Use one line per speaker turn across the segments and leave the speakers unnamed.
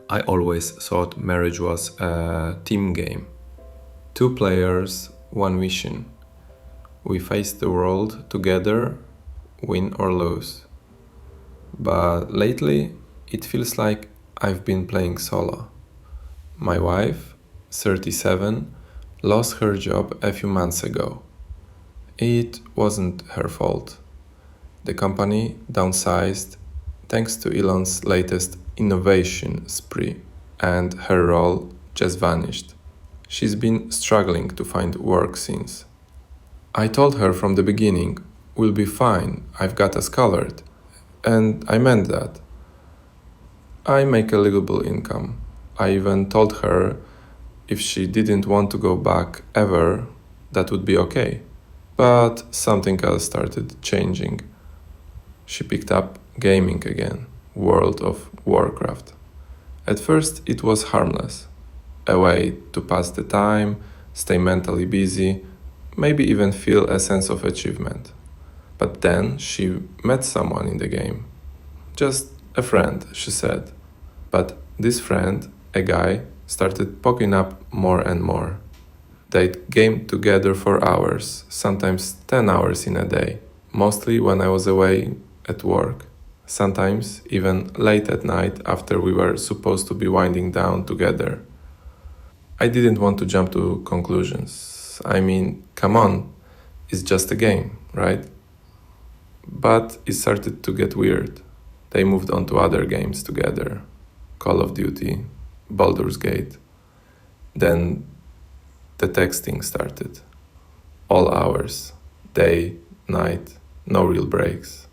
I always thought marriage was a team game. Two players, one mission. We face the world together, win or lose. But lately, it feels like I've been playing solo. My wife, 37, lost her job a few months ago. It wasn't her fault. The company downsized thanks to Elon's latest innovation spree, and her role just vanished. She's been struggling to find work since. I told her from the beginning, we'll be fine, I've got us covered. And I meant that. I make a livable income. I even told her if she didn't want to go back ever, that would be okay. But something else started changing. She picked up gaming again, World of Warcraft. At first, it was harmless, a way to pass the time, stay mentally busy, maybe even feel a sense of achievement. But then she met someone in the game. Just a friend, she said. But this friend, a guy, started popping up more and more. They'd game together for hours, sometimes 10 hours in a day, mostly when I was away at work, sometimes even late at night after we were supposed to be winding down together. I didn't want to jump to conclusions. I mean, come on, it's just a game, right? But it started to get weird. They moved on to other games together. Call of Duty, Baldur's Gate. Then the texting started. All hours, day, night, no real breaks.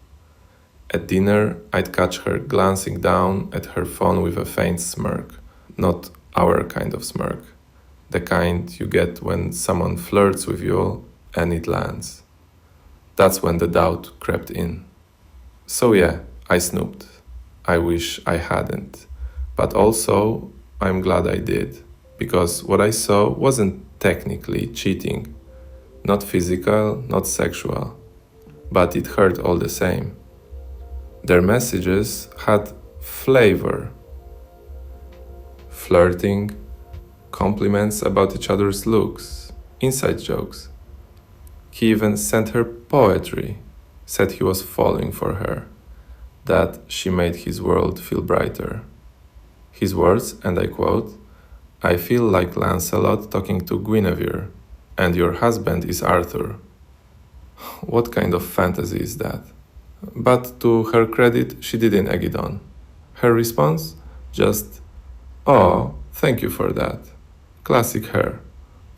At dinner, I'd catch her glancing down at her phone with a faint smirk. Not our kind of smirk. The kind you get when someone flirts with you and it lands. That's when the doubt crept in. So yeah, I snooped. I wish I hadn't. But also, I'm glad I did. Because what I saw wasn't technically cheating. Not physical, not sexual. But it hurt all the same. Their messages had flavor. Flirting, compliments about each other's looks, inside jokes. He even sent her poetry, said he was falling for her, that she made his world feel brighter. His words, and I quote, "I feel like Lancelot talking to Guinevere, and your husband is Arthur." What kind of fantasy is that? But to her credit, she didn't egg it on. Her response? Just, "Oh, thank you for that." Classic her.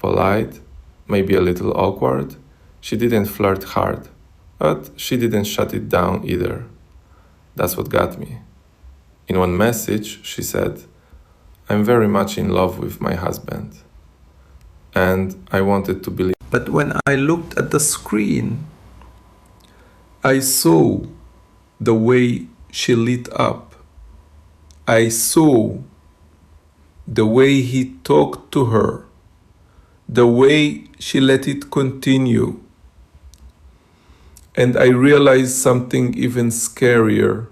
Polite, maybe a little awkward. She didn't flirt hard, but she didn't shut it down either. That's what got me. In one message, she said, "I'm very much in love with my husband." And I wanted to believe. But when I looked at the screen, I saw the way she lit up. I saw the way he talked to her, the way she let it continue. And I realized something even scarier.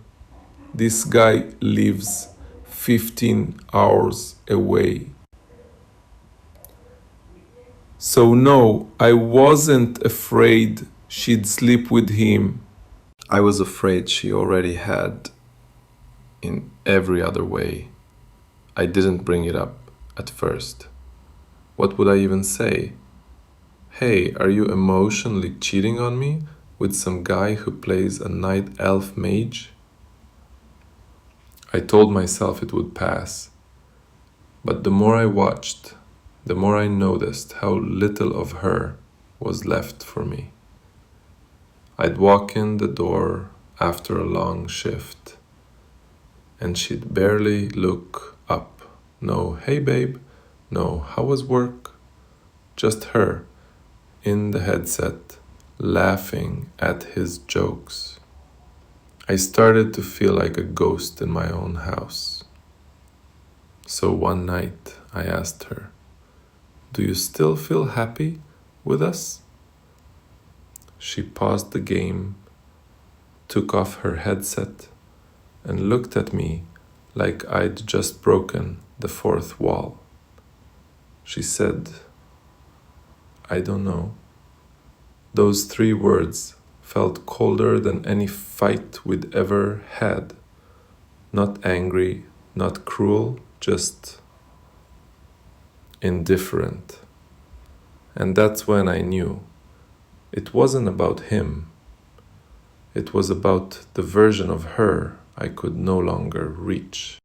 This guy lives 15 hours away. So no, I wasn't afraid she'd sleep with him. I was afraid she already had in every other way. I didn't bring it up at first. What would I even say? Hey, are you emotionally cheating on me with some guy who plays a night elf mage? I told myself it would pass. But the more I watched, the more I noticed how little of her was left for me. I'd walk in the door after a long shift, and she'd barely look up. No, "Hey babe," no, "How was work?" Just her, in the headset, laughing at his jokes. I started to feel like a ghost in my own house. So one night I asked her, "Do you still feel happy with us?" She paused the game, took off her headset, and looked at me like I'd just broken the fourth wall. She said, "I don't know." Those three words felt colder than any fight we'd ever had. Not angry, not cruel, just indifferent. And that's when I knew it wasn't about him. It was about the version of her I could no longer reach.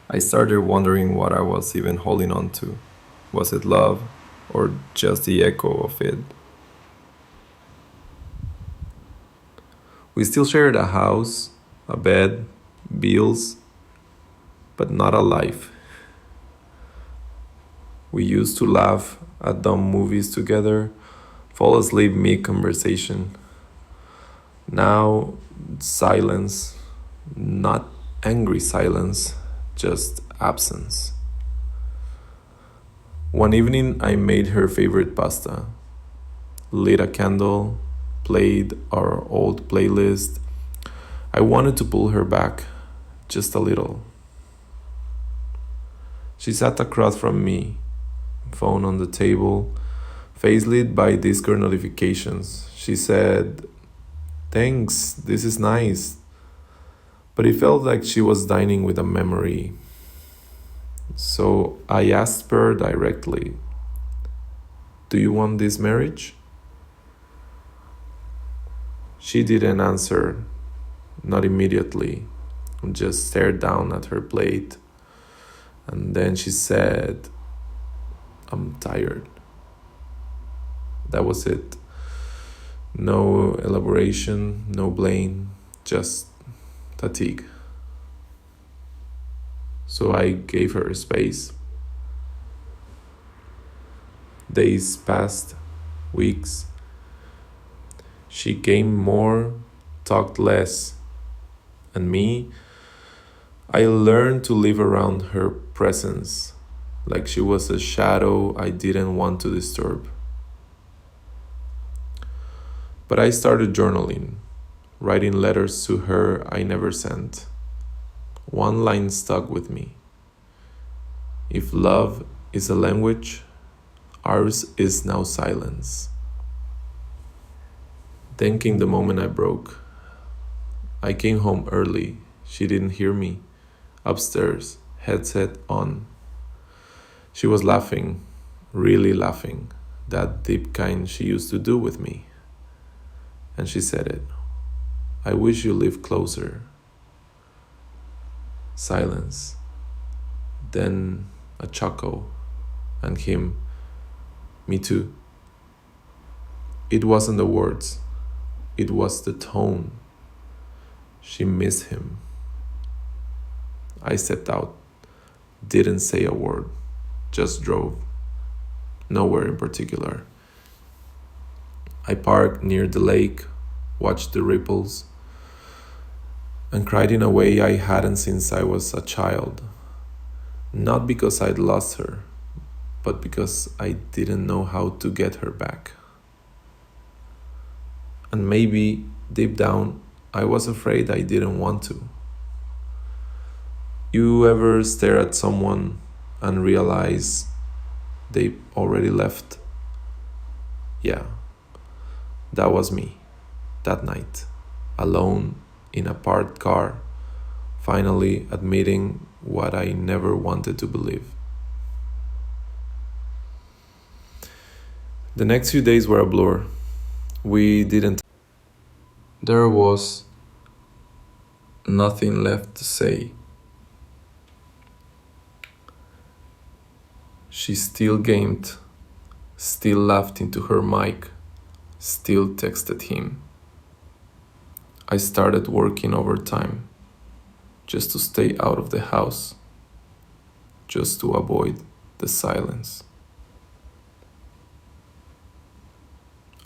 I started wondering what I was even holding on to. Was it love or just the echo of it? We still shared a house, a bed, bills, but not a life. We used to laugh at dumb movies together, fall asleep mid conversation. Now, silence, not angry silence, just absence. One evening, I made her favorite pasta, lit a candle, played our old playlist. I wanted to pull her back, just a little. She sat across from me, phone on the table, face lit by Discord notifications. She said, "Thanks, this is nice." But it felt like she was dining with a memory. So I asked her directly, "Do you want this marriage?" She didn't answer, not immediately, just stared down at her plate. And then she said, "I'm tired." That was it. No elaboration, no blame, just fatigue. So I gave her space. Days passed, weeks. She came more, talked less. And me, I learned to live around her presence, like she was a shadow I didn't want to disturb. But I started journaling, writing letters to her I never sent. One line stuck with me. If love is a language, ours is now silence. Then came the moment I broke. I came home early. She didn't hear me. Upstairs, headset on. She was laughing, really laughing, that deep kind she used to do with me. And she said it. "I wish you lived closer." Silence. Then a chuckle. And him, "Me too." It wasn't the words. It was the tone. She missed him. I stepped out. Didn't say a word. Just drove. Nowhere in particular. I parked near the lake, watched the ripples, and cried in a way I hadn't since I was a child. Not because I'd lost her, but because I didn't know how to get her back. And maybe, deep down, I was afraid I didn't want to. You ever stare at someone and realize they already left? Yeah, that was me, that night, alone in a parked car, finally admitting what I never wanted to believe. The next few days were a blur. We didn't. There was nothing left to say. She still gamed, still laughed into her mic, still texted him. I started working overtime just to stay out of the house, just to avoid the silence.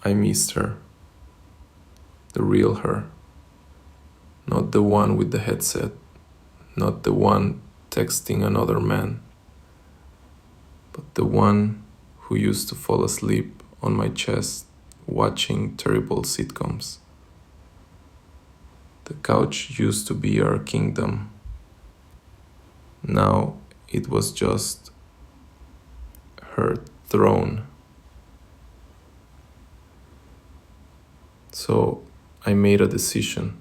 I missed her, the real her, not the one with the headset, not the one texting another man, but the one who used to fall asleep on my chest watching terrible sitcoms. The couch used to be our kingdom. Now it was just her throne. So I made a decision,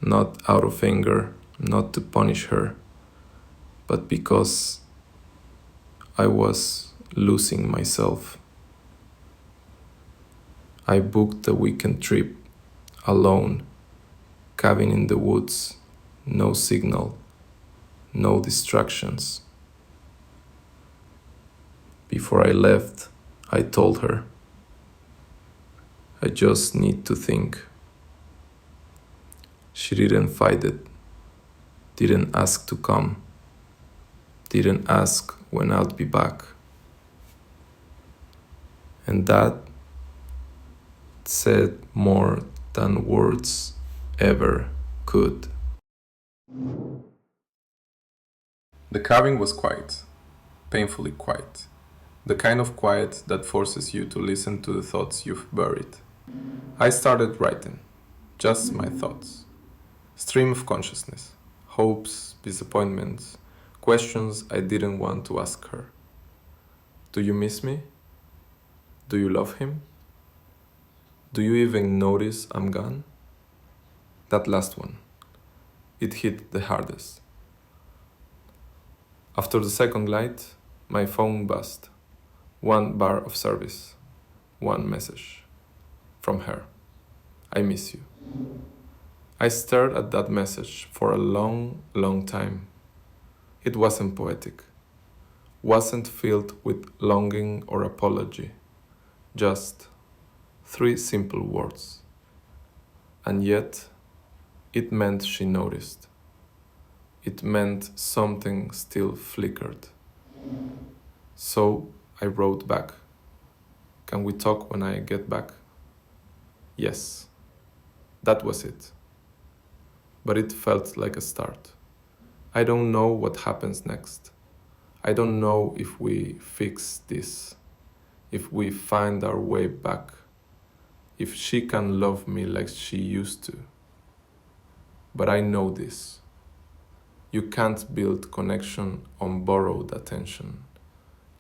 not out of anger, not to punish her, but because I was losing myself. I booked a weekend trip alone, cabin in the woods, no signal, no distractions. Before I left, I told her, I just need to think. She didn't fight it, didn't ask to come, didn't ask when I'd be back. And that said more than words ever could. The cabin was quiet, painfully quiet. The kind of quiet that forces you to listen to the thoughts you've buried. I started writing, just my thoughts. Stream of consciousness, hopes, disappointments, questions I didn't want to ask her. Do you miss me? Do you love him? Do you even notice I'm gone? That last one, it hit the hardest. After the second light, my phone buzzed. 1 bar of service, 1 message. From her. I miss you. I stared at that message for a long, long time. It wasn't poetic. Wasn't filled with longing or apology. Just 3 simple words. And yet, it meant she noticed. It meant something still flickered. So I wrote back. Can we talk when I get back? Yes. That was it. But it felt like a start. I don't know what happens next. I don't know if we fix this, if we find our way back, if she can love me like she used to. But I know this. You can't build connection on borrowed attention.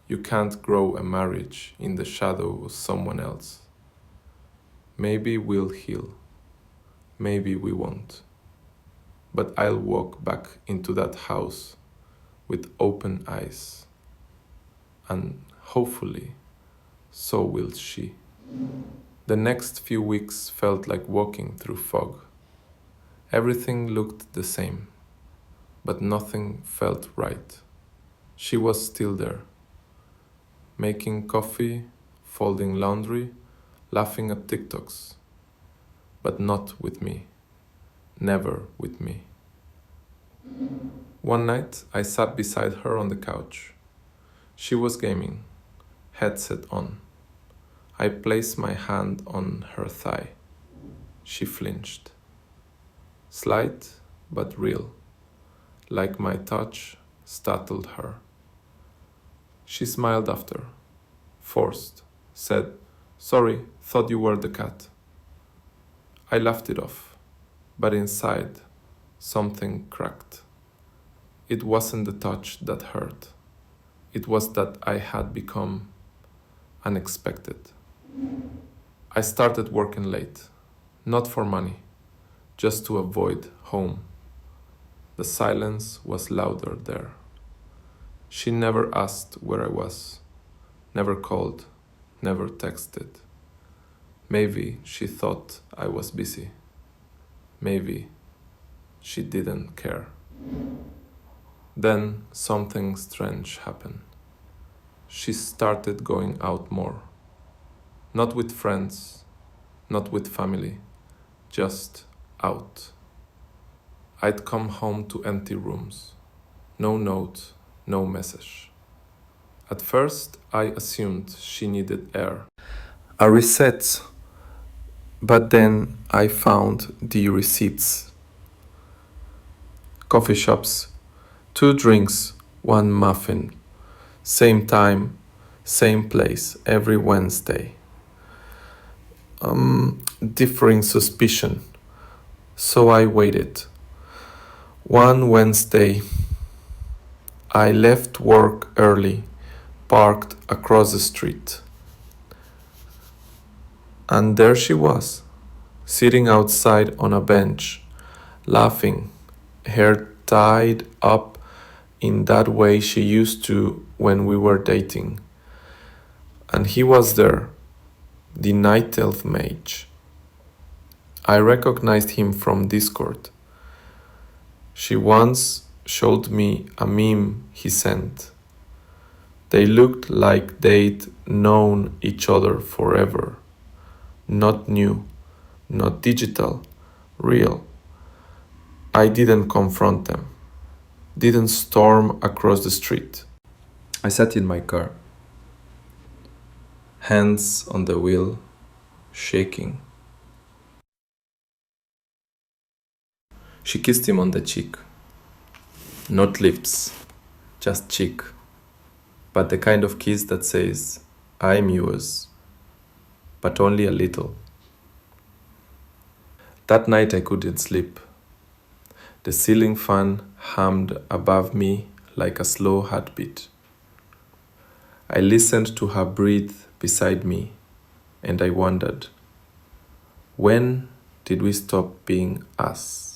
You can't grow a marriage in the shadow of someone else. Maybe we'll heal. Maybe we won't. But I'll walk back into that house with open eyes. And hopefully, so will she. The next few weeks felt like walking through fog. Everything looked the same, but nothing felt right. She was still there, making coffee, folding laundry, laughing at TikToks. But not with me. Never with me. One night, I sat beside her on the couch. She was gaming, headset on. I placed my hand on her thigh. She flinched. Slight, but real, like my touch startled her. She smiled after, forced, said, "Sorry, thought you were the cat." I laughed it off, but inside, something cracked. It wasn't the touch that hurt. It was that I had become unexpected. I started working late, not for money, just to avoid home. The silence was louder there. She never asked where I was, never called, never texted. Maybe she thought I was busy. Maybe she didn't care. Then something strange happened. She started going out more. Not with friends, not with family, just out. I'd come home to empty rooms. No note, no message. At first, I assumed she needed air. A reset. But then I found the receipts. Coffee shops, 2 drinks, 1 muffin. Same time, same place, every Wednesday. Differing suspicion. So I waited. One Wednesday, I left work early, parked across the street. And there she was, sitting outside on a bench, laughing, hair tied up in that way she used to when we were dating. And he was there, the night elf mage. I recognized him from Discord. She once showed me a meme he sent. They looked like they'd known each other forever. Not new, not digital, real. I didn't confront them, didn't storm across the street. I sat in my car, hands on the wheel, shaking. She kissed him on the cheek. Not lips, just cheek. But the kind of kiss that says, I'm yours, but only a little. That night I couldn't sleep. The ceiling fan hummed above me like a slow heartbeat. I listened to her breathe beside me, and I wondered, when did we stop being us?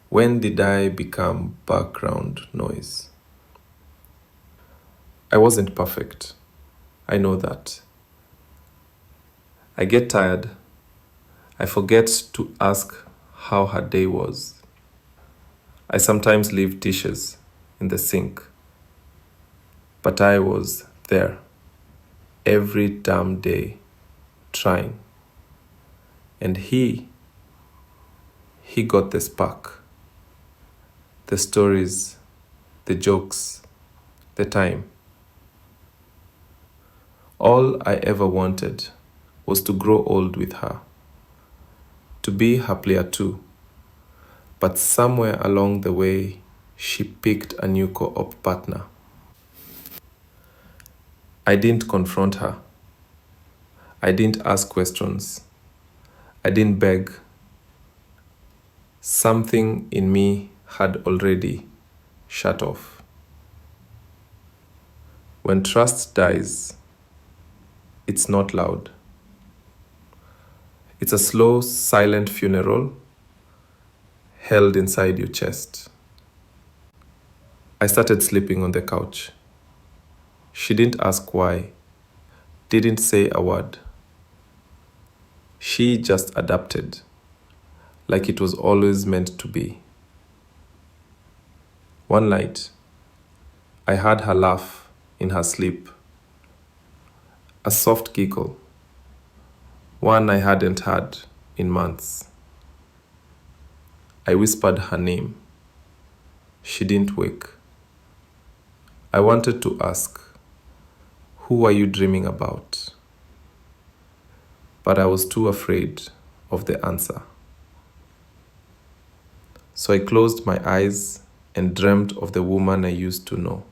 When did I become background noise? I wasn't perfect. I know that. I get tired. I forget to ask how her day was. I sometimes leave dishes in the sink. But I was there every damn day trying. And he got the spark. The stories, the jokes, the time. All I ever wanted was to grow old with her, to be her player too. But somewhere along the way, she picked a new co-op partner. I didn't confront her. I didn't ask questions. I didn't beg. Something in me had already shut off. When trust dies, it's not loud. It's a slow, silent funeral held inside your chest. I started sleeping on the couch. She didn't ask why, didn't say a word. She just adapted, like it was always meant to be. One night, I heard her laugh in her sleep. A soft giggle, one I hadn't had in months. I whispered her name. She didn't wake. I wanted to ask, who are you dreaming about? But I was too afraid of the answer. So I closed my eyes and dreamt of the woman I used to know.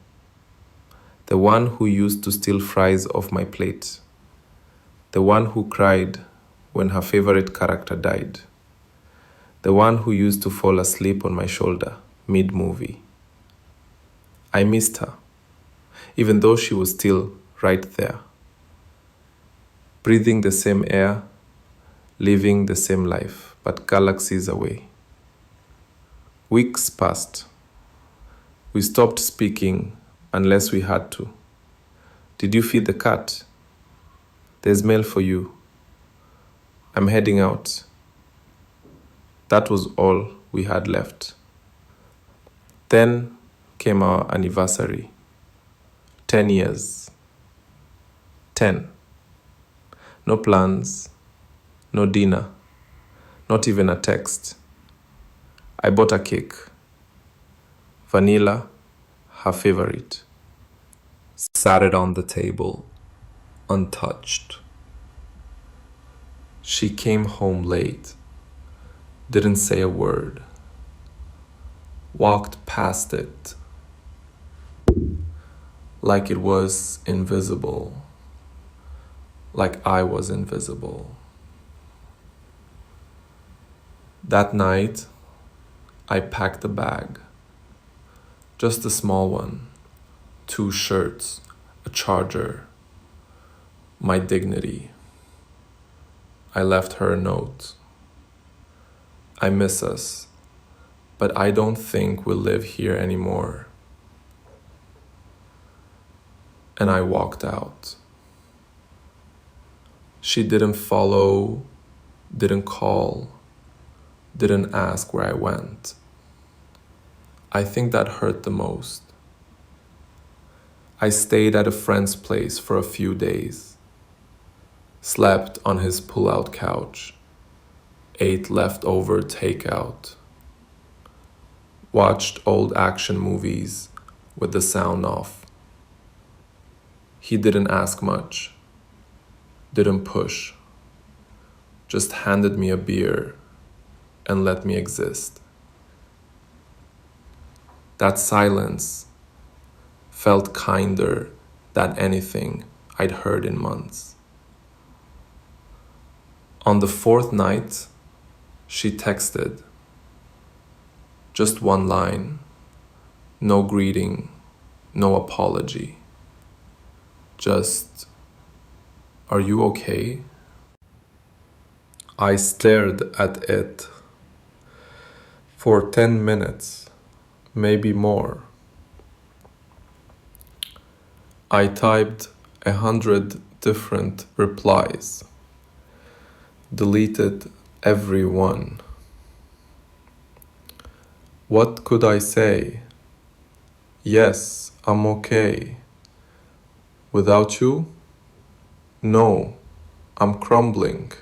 The one who used to steal fries off my plate. The one who cried when her favorite character died. The one who used to fall asleep on my shoulder mid-movie. I missed her, even though she was still right there. Breathing the same air, living the same life, but galaxies away. Weeks passed. We stopped speaking unless we had to. Did you feed the cat? There's mail for you. I'm heading out. That was all we had left. Then came our anniversary. 10 years. 10. No plans, no dinner, not even a text. I bought a cake. Vanilla, her favorite. Sat it on the table, untouched. She came home late, didn't say a word, walked past it like it was invisible, like I was invisible. That night, I packed a bag, just a small one, 2 shirts, a charger, my dignity. I left her a note. I miss us, but I don't think we'll live here anymore. And I walked out. She didn't follow, didn't call, didn't ask where I went. I think that hurt the most. I stayed at a friend's place for a few days, slept on his pull-out couch, ate leftover takeout, watched old action movies with the sound off. He didn't ask much, didn't push, just handed me a beer and let me exist. That silence felt kinder than anything I'd heard in months. On the 4th night, she texted. Just one line, no greeting, no apology. Just, "Are you okay?" I stared at it for 10 minutes, maybe more. I typed 100 different replies, deleted every one. What could I say? Yes, I'm okay. Without you? No, I'm crumbling,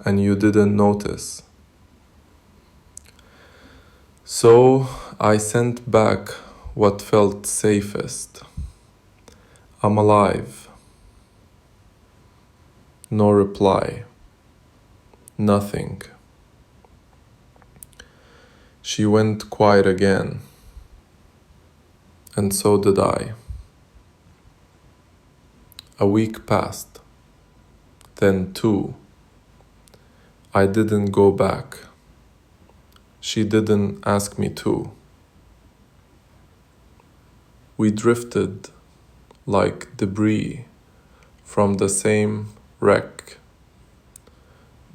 and you didn't notice. So I sent back what felt safest. I'm alive. No reply. Nothing. She went quiet again, and so did I. A week passed, then 2. I didn't go back. She didn't ask me to. We drifted like debris from the same wreck,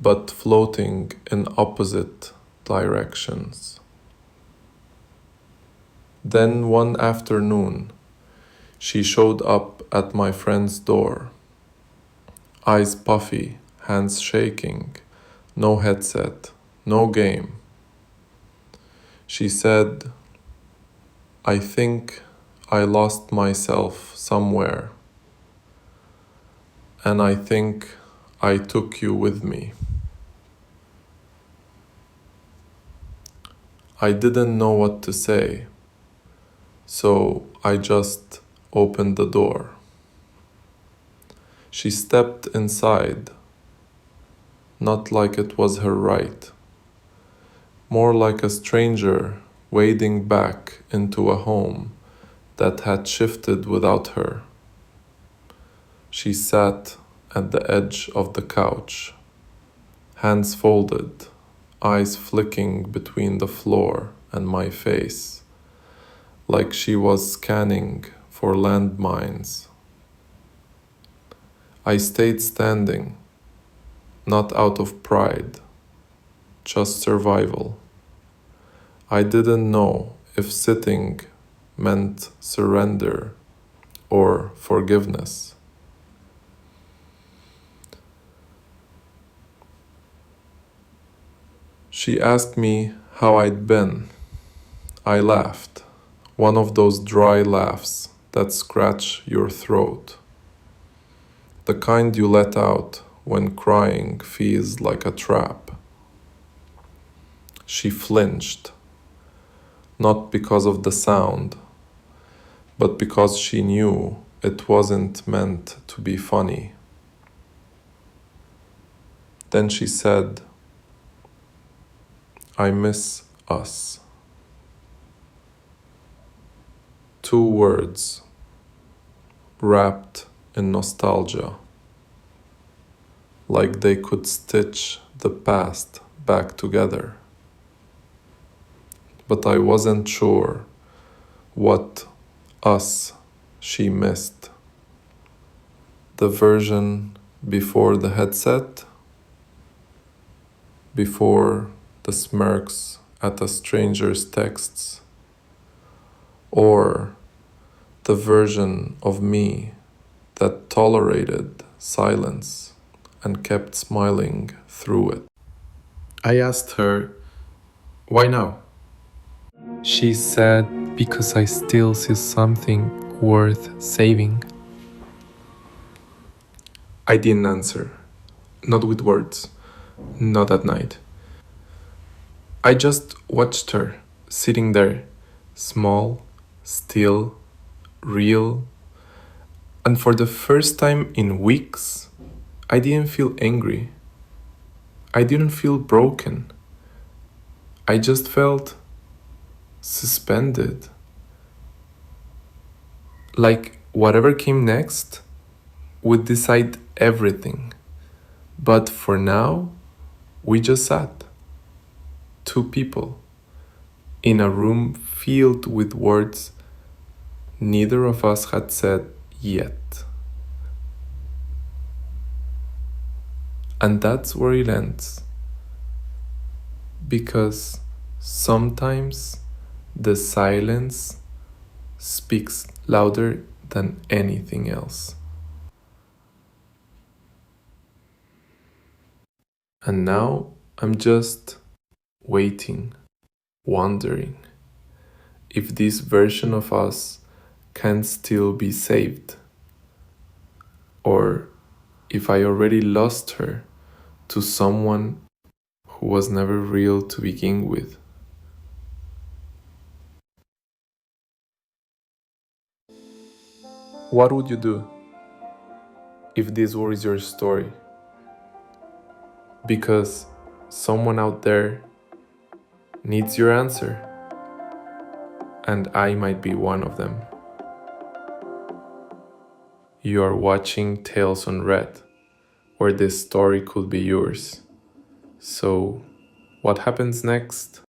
but floating in opposite directions. Then one afternoon, she showed up at my friend's door, eyes puffy, hands shaking, no headset, no game. She said, "I think I lost myself somewhere, and I think I took you with me." I didn't know what to say, so I just opened the door. She stepped inside, not like it was her right, more like a stranger wading back into a home that had shifted without her. She sat at the edge of the couch, hands folded, eyes flicking between the floor and my face, like she was scanning for landmines. I stayed standing, not out of pride, just survival. I didn't know if sitting meant surrender or forgiveness. She asked me how I'd been. I laughed, one of those dry laughs that scratch your throat, the kind you let out when crying feels like a trap. She flinched, not because of the sound, but because she knew it wasn't meant to be funny. Then she said, "I miss us." 2 words, wrapped in nostalgia, like they could stitch the past back together. But I wasn't sure what us she missed. The version before the headset, before the smirks at a stranger's texts, or the version of me that tolerated silence and kept smiling through it. I asked her, why now? She said, because I still see something worth saving. I didn't answer, not with words, not at night. I just watched her, sitting there, small, still, real, and for the first time in weeks, I didn't feel angry. I didn't feel broken. I just felt suspended. Like whatever came next would decide everything. But for now, we just sat. Two people in a room filled with words neither of us had said yet. And that's where it ends. Because sometimes the silence speaks louder than anything else. And now I'm just waiting, wondering if this version of us can still be saved, or if I already lost her to someone who was never real to begin with. What would you do if this was your story? Because someone out there needs your answer, and I might be one of them. You are watching Tales on Red, where this story could be yours. So, what happens next?